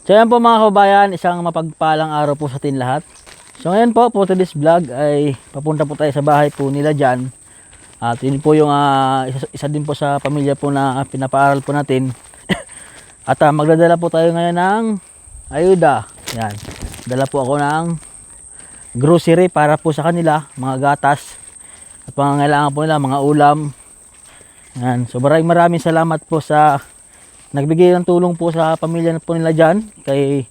So yan po mga kababayan, isang mapagpalang araw po sa atin lahat. So ngayon po, for today's vlog ay papunta po tayo sa bahay po nila dyan. At yun po yung isa din po sa pamilya po na pinapaaral po natin. At magdadala po tayo ngayon ng ayuda. Yan. Dala po ako ng grocery para po sa kanila, mga gatas. At pangangailangan po nila, mga ulam. Yan. So maraming salamat po sa nagbigay ng tulong po sa pamilya po nila dyan. Kay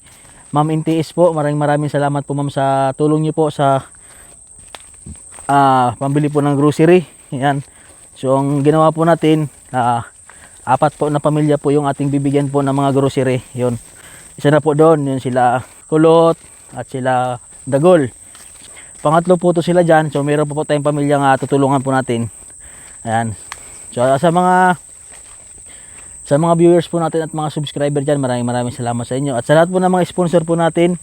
Ma'am NTS po. Maraming salamat po ma'am sa tulong niyo po sa pambili po ng grocery. Yan. So ang ginawa po natin, apat po na pamilya po yung ating bibigyan po ng mga grocery. Yun. Isa na po doon, yun sila Kulot at sila Dagol. Pangatlo po to sila dyan. So meron po tayong pamilyang tutulungan po natin. Ayan. So sa mga viewers po natin at mga subscriber dyan, maraming salamat sa inyo. At sa lahat po ng mga sponsor po natin,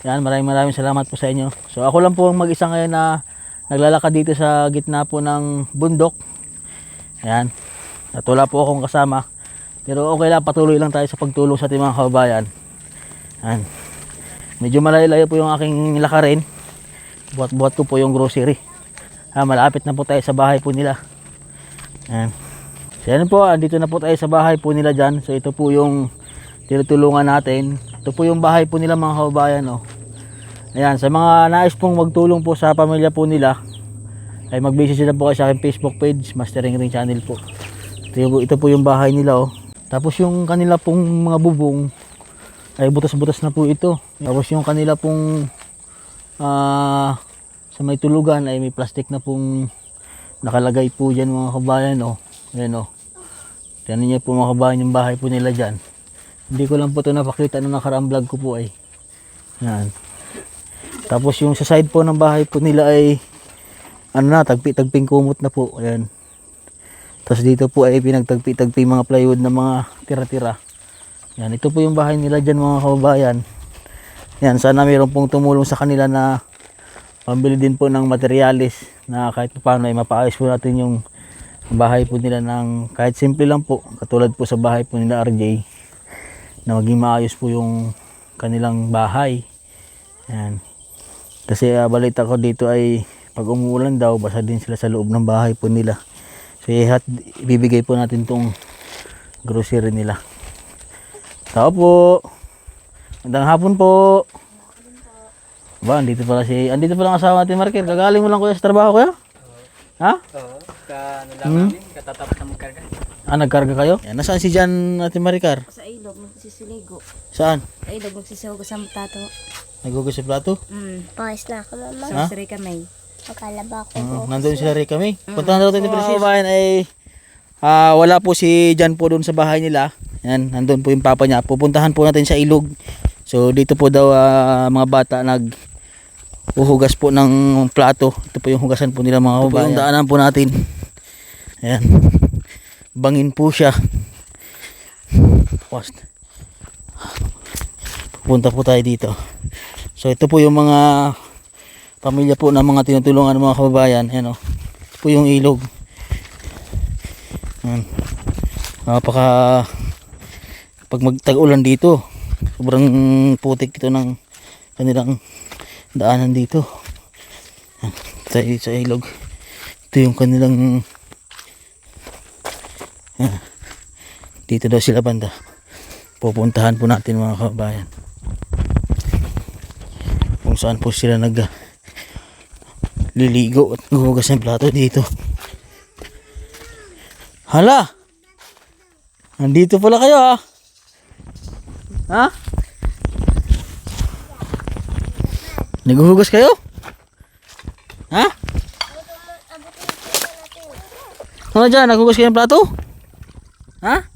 yan, maraming salamat po sa inyo. So ako lang po ang mag-isa ngayon na naglalakad dito sa gitna po ng bundok. Ayan. At wala po akong kasama. Pero okay lang, patuloy lang tayo sa pagtulong sa ating mga kababayan. Ayan. Medyo malayo-layo po yung aking lakarin. Buhat ko po yung grocery. Malapit na po tayo sa bahay po nila. Ayan. So yan po, andito na po tayo sa bahay po nila dyan. So ito po yung tinutulungan natin. Ito po yung bahay po nila mga kababayan. Oh. Ayan, sa mga nais pong magtulong po sa pamilya po nila, ay mag-visit sila po kayo sa aking Facebook page, Mastering Ring Channel po. Ito po yung bahay nila. Oh. Tapos yung kanila pong mga bubong, ay butas-butas na po ito. Tapos yung kanila pong sa may tulugan ay may plastic na pong nakalagay po dyan mga kababayan. Oh. Ayan o. Tiyanin niyo po mga kabayan yung bahay po nila dyan. Hindi ko lang po ito napakita nung nakaraang vlog ko po ay. Ayan. Tapos yung sa side po ng bahay po nila ay tagpi-tagping kumot na po. Ayan. Tapos dito po ay pinagtagpi-tagping mga plywood na mga tira-tira. Ayan. Ito po yung bahay nila dyan mga kabayan. Ayan. Sana mayroon pong tumulong sa kanila na pambili din po ng materialis na kahit paano ay mapaayos po natin yung bahay po nila ng kahit simple lang po, katulad po sa bahay po nila RJ, na maging maayos po yung kanilang bahay. Ayan. Kasi balita ko dito ay pag umuulan daw, basa din sila sa loob ng bahay po nila. So ibibigay po natin tong grocery nila. Tao po. Magandang hapon po. Ba, andito pala ang asawa natin, Marker. Gagaling mo lang kuya sa trabaho kuya? Ha? Oo. Ano lang namin, katatapos na magkarga. Nagkarga kayo? Yan, nasaan si Jan at Maricar? Sa ilog, magsisiligo. Saan? Sa ilog, magsisihugo sa tato. Nagugas sa plato? Pawis na ako, mama. Ha? Sa Rika May. Makalaba ko. Nandun sila rin kami. Puntahan na natin ni Bayan ay wala po si Jan po doon sa bahay nila. Yan, nandun po yung papa niya. Pupuntahan po natin sa ilog. So dito po daw mga bata uhugas po ng plato. Ito po yung hugasan po nila mga kababayan. Ito po yung daanan po natin. Ayan. Bangin po siya. Punta po tayo dito. So ito po yung mga pamilya po ng mga tinutulungan ng mga kababayan. Ayan o. Ito po yung ilog. Ayan. Pag magtag-ulan dito, sobrang putik ito ng kanilang daanan dito. Tayo sa ilog. Ito yung kanilang dito daw sila banda. Pupuntahan po natin mga kababayan. Kung saan po sila liligo at guhugas ng plato dito. Hala! Nandito pala kayo ha? Ha? Naghuhugas kayo? Ha? Ano dyan? Naghuhugas kayo ng plato? Ha?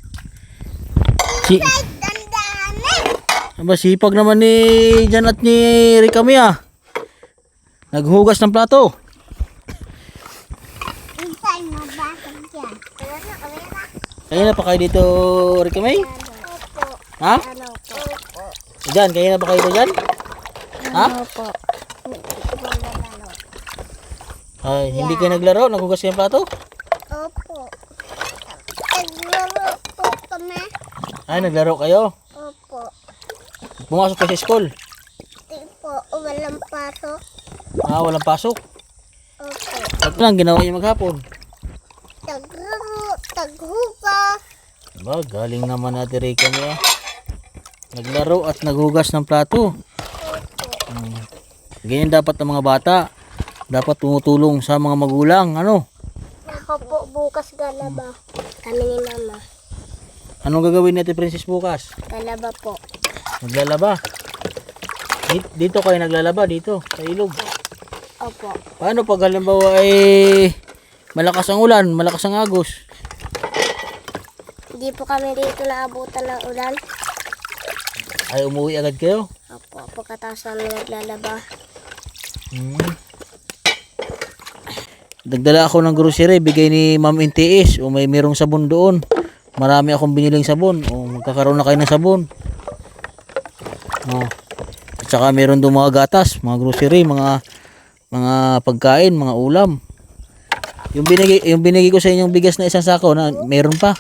Sipag naman ni Jan at ni Rikami ah. Naghuhugas ng plato. Kaya na pa kayo dito, Rikami? Ha? Jan, kaya na pa kayo dito, Jan? Ha? Ay, hindi kayo naglaro? Naghugas kayo ng plato? Opo. Naglaro po kami. Ay, naglaro kayo? Opo. Pumasok kayo sa school? Di po, walang pasok. Ah, walang pasok. Opo. Ano lang ginawa niyo maghapon? Taghugas. Ba, galing naman natin Ray kami ah. Naglaro at naghugas ng plato. Ganyan dapat ng mga bata. Dapat tumutulong sa mga magulang. Ano? Ako po bukas galaba. Kami ni mama. Anong gagawin natin Princess bukas? Galaba po. Maglalaba. Dito kayo naglalaba dito sa ilog. Opo. Paano pag halimbawa ay malakas ang ulan, malakas ang agos? Hindi po kami dito naabutan ng ulan. Ay umuwi agad kayo? Opo, pagkatapos namin naglalaba. Nagdala ako ng grocery, bigay ni Ma'am NTS. O merong sabon doon. Marami akong biniling sabon. O magkakaroon na kayo ng sabon. O. At saka meron doon mga gatas, mga grocery, mga pagkain, mga ulam. Yung binigay ko sa inyong bigas na isang sako na meron pa.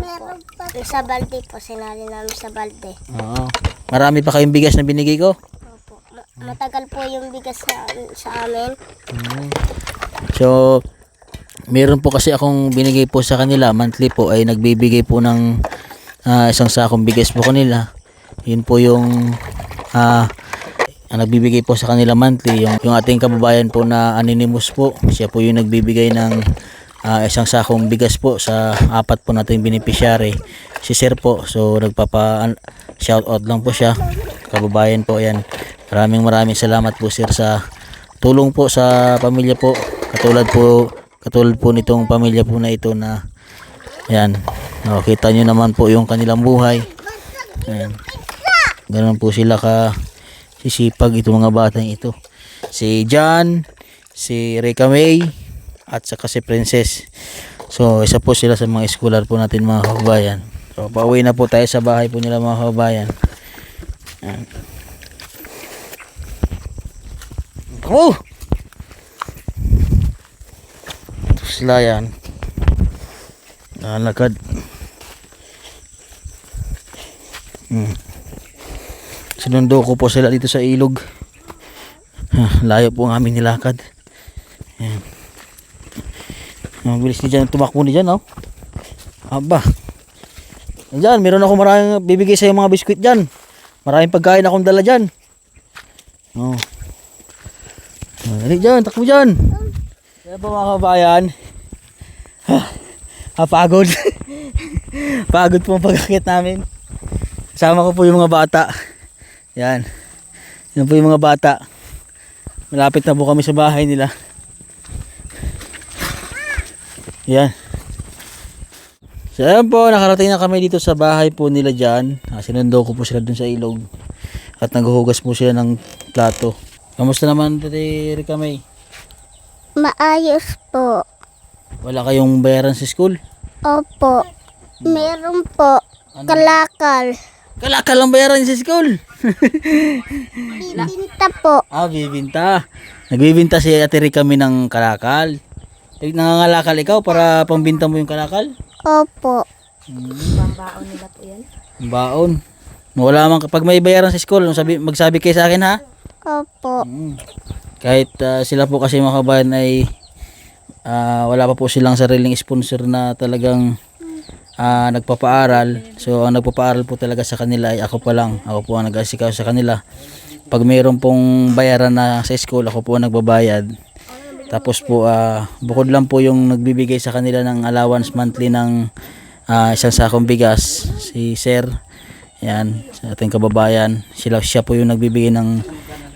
Meron pa. Sa balde po, sinali namin sa balde. Oo. Marami pa kayong bigas na binigay ko. Opo. Matagal po yung bigas sa amin. So, meron po kasi akong binigay po sa kanila. Monthly po ay nagbibigay po ng isang sakong bigas po kanila. Yun po yung ang nagbibigay po sa kanila monthly. Yung ating kababayan po na anonymous po. Siya po yung nagbibigay ng isang sakong bigas po sa apat po nating beneficiary. Si Sir po. So, shout out lang po siya. Kababayan po yan. Maraming salamat po Sir sa tulong po sa pamilya po. Katulad po nitong pamilya po na ito na ayan, kita nyo naman po yung kanilang buhay. Ayan. Ganun po sila ka sisipag itong mga batang ito. Si John, si Rika May, at saka si Princess. So isa po sila sa mga scholar po natin mga kababayan. So pauwi na po tayo sa bahay po nila mga kababayan. Ayan. Oh! Sila yan nalakad. Sinundo ko po sila dito sa ilog. Layo po ang aming nilakad. Ayan. Ang bilis ni dyan, tumakbo ni dyan oh. Aba dyan, meron ako maraming bibigay sa mga biskwit dyan. Maraming pagkain akong dala dyan. Oh. Dali dyan, takbo dyan. Kaya po mga kabayan, pagod. Pagod po ang pag-akit namin. Kasama ko po yung mga bata. Yan. Yan po yung mga bata. Malapit na po kami sa bahay nila. Yan. So yan po, nakarating na kami dito sa bahay po nila dyan. Sinundo ko po sila dun sa ilog. At naghuhugas po sila ng plato. Kamusta naman Tati Rika May? Maayos po. Wala kayong bayaran sa school? Opo. Meron po. Kalakal. Kalakal ang bayaran sa school. Bibinta po. Bibinta. Nagbibinta si Ate Rika May ng kalakal. Nangangalakal ikaw para pambinta mo yung kalakal? Opo. Pambaon nila po yan. Baon. Wala man kapag may bayaran sa school, magsabi kayo sa akin ha. Opo. Kahit sila po kasi mga kabayan ay wala pa po silang sariling sponsor na talagang nagpapaaral. So ang nagpapaaral po talaga sa kanila ay ako pa lang. Ako po ang nag-aasikaw sa kanila. Pag mayroon pong bayaran na sa school, ako po ang nagbabayad. Tapos po bukod lang po yung nagbibigay sa kanila ng allowance monthly ng isang sakong bigas, si Sir. Yan, sa ating kababayan. Siya po yung nagbibigay ng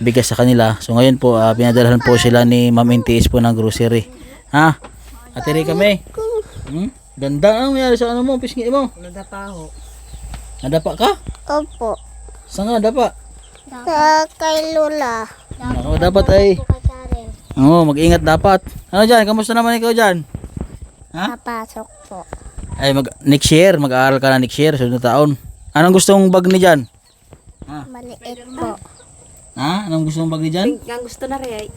bigas sa kanila. So ngayon po pinadalhan po sila ni Ma'am NTS po ng grocery. Ha? Ate Rika May. Ganda ang mayroon sa ano mo, pisngi mo. Nadapa ho. Nadapa ka? Opo. Saan nga dapa? Sa kay Lola. Ako dapat ay mag-ingat dapat. Ano dyan? Kamusta naman ikaw dyan? Ha? Papasok po. Ay next year, mag-aaral ka na next year, sunod na taon. Anong gusto mong bag ni dyan? Maliit po. Ha? Anong gusto mong bag ni dyan? Pink ang gusto na rin.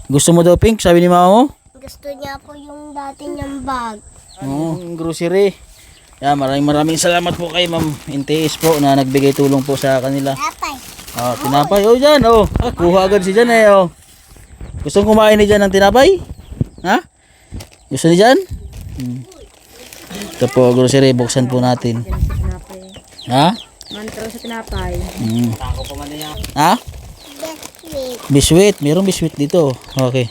Gusto mo daw pink, sabi ni mama mo? Gusto niya po yung dati niyang bag. Oo, grocery. Maraming salamat po kay Ma'am NTS po na nagbigay tulong po sa kanila. Apay. Tinapay. Oh, dyan, oh. Kuha agad si Jan eh, oh. Gusto kumain ni Jan ng tinapay? Ha? Gusto ni Jan? Ito po, grocery. Buksan po natin. Yan sa tinapay. Ha? Mantro sa tinapay. Tako pa man niya. Ha? Biscuit. Biswit. Mayroong biswit dito. Okay.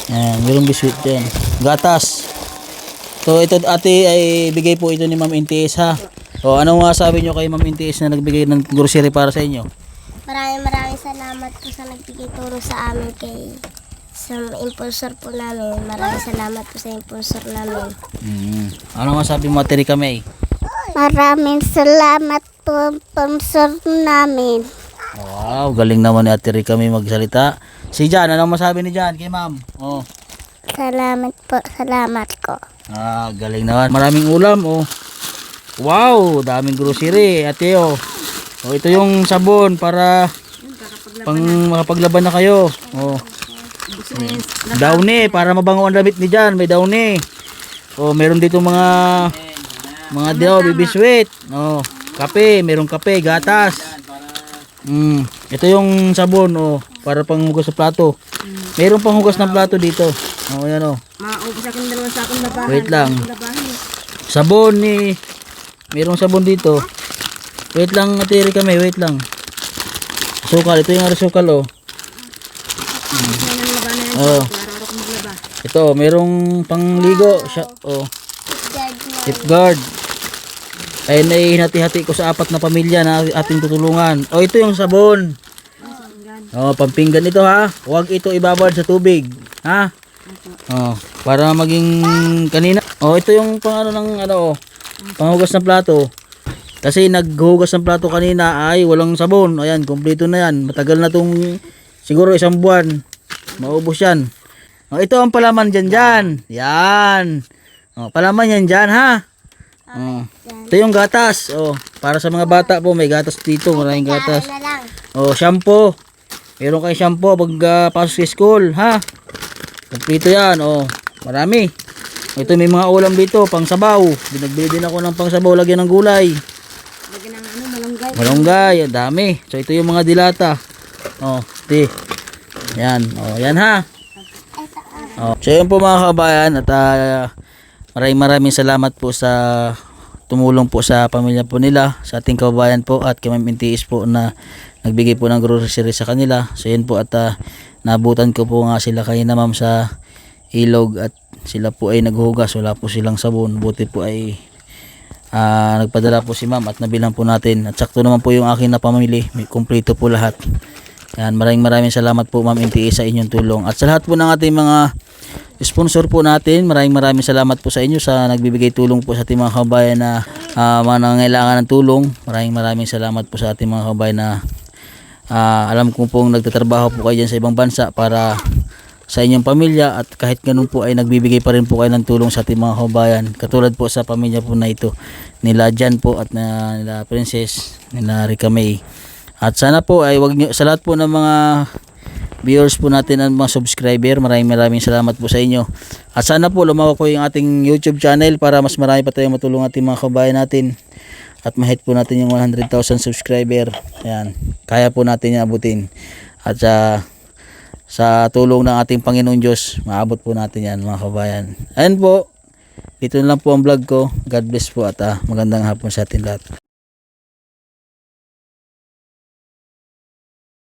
Yan, mayroong biswit dyan. Gatas. So, ito ate ay bigay po ito ni Ma'am NTS ha. O, anong masasabi nyo kay Ma'am NTS na nagbigay ng grocery para sa inyo? Maraming salamat po sa nagbigay tulong sa amin sa impulsor po namin. Maraming salamat po sa impulsor namin. Ano masasabi mo, Ate Rica May? Maraming salamat po sponsor namin. Wow, galing naman ni Ate Rica May magsalita. Si Jan, anong masabi ni Jan kay Ma'am? Oh. Salamat po, salamat ko. Galing naman. Maraming ulam, oh. Wow, daming grocery, ate, oh. Oh, ito yung sabon para pang makapaglaban na kayo. Oh. Downy, para mabango ang damit ni Jan, may downy. Oh, meron dito mga baby sweet. Oh, kape, merong kape, gatas. Ito yung sabon, oh, para pang hugas sa plato. Meron pang hugas ng plato dito. Oh, yan, oh. Maubos akin dalawang sakong labahan. Wait lang. Labahan. Sabon ni merong sabon dito. Wait lang, Ate Rica May, wait lang. Sukal, ito yung sukal, oh. Oh. Ito, merong pangligo siya, oh. Safeguard. Ayun ay hinati-hati ko sa 4 na pamilya na ating tutulungan. Oh, ito yung sabon. Oh, pampinggan ito ha. Huwag ito ibabad sa tubig, ha? Oh, para maging kanina. Oh, ito yung pang ano ng ano, oh. Panghugas ng plato. Kasi naghugas ng plato kanina ay walang sabon. Ayan, kumpleto na yan. Matagal na tong siguro 1 buwan. Maubos yan. Oh, ito ang palaman dyan. Yan. Oh, palaman yan dyan, ha? Oh. Ito yung gatas. Oh, para sa mga bata po, may gatas dito. Maraming gatas. Na lang. Oh, shampoo. Meron kayo shampoo pag pasok sa school, ha? Kumpleto yan. Oh, marami. Ito may mga ulam dito, pang sabaw. Binagbili din ako ng pang sabaw, lagyan ng gulay. Lagyan ng ano, malunggay. Malunggay, ang dami. So ito yung mga dilata. Oh, di. Yan, oh, yan ha. Oh, so yun po mga kabayan at maraming salamat po sa tumulong po sa pamilya po nila, sa ating kababayan po at kay Ma'am NTS po na nagbigay po ng grocery sa kanila. So yun po at nabutan ko po nga sila kanina ma'am sa ilog at sila po ay naghuhugas, wala po silang sabon. Buti po ay nagpadala po si ma'am at nabilang po natin. At sakto naman po yung akin na pamili, may kumpleto po lahat. Yan, maraming salamat po Ma'am NTS sa inyong tulong. At sa lahat po ng ating mga sponsor po natin, maraming salamat po sa inyo sa nagbibigay tulong po sa ating mga kabayan na mga nangangailangan ng tulong. Maraming salamat po sa ating mga kabayan na alam ko pong nagtatrabaho po kayo dyan sa ibang bansa para sa inyong pamilya at kahit ganun po ay nagbibigay pa rin po kayo ng tulong sa ating mga kabayan. Katulad po sa pamilya po na ito, nila Jan po at nila Princess, nila Rica May. At sana po ay wag nyo, sa lahat po ng mga viewers po natin at mga subscriber, maraming salamat po sa inyo. At sana po lumawak po yung ating YouTube channel para mas marami pa tayong matulong ating mga kabayan natin. At ma-hit po natin yung 100,000 subscriber. Ayan, kaya po natin yung abutin. At sa tulong ng ating Panginoon Diyos, maabot po natin yan mga kabayan. Ayan po, dito na lang po ang vlog ko. God bless po at magandang hapon sa ating lahat.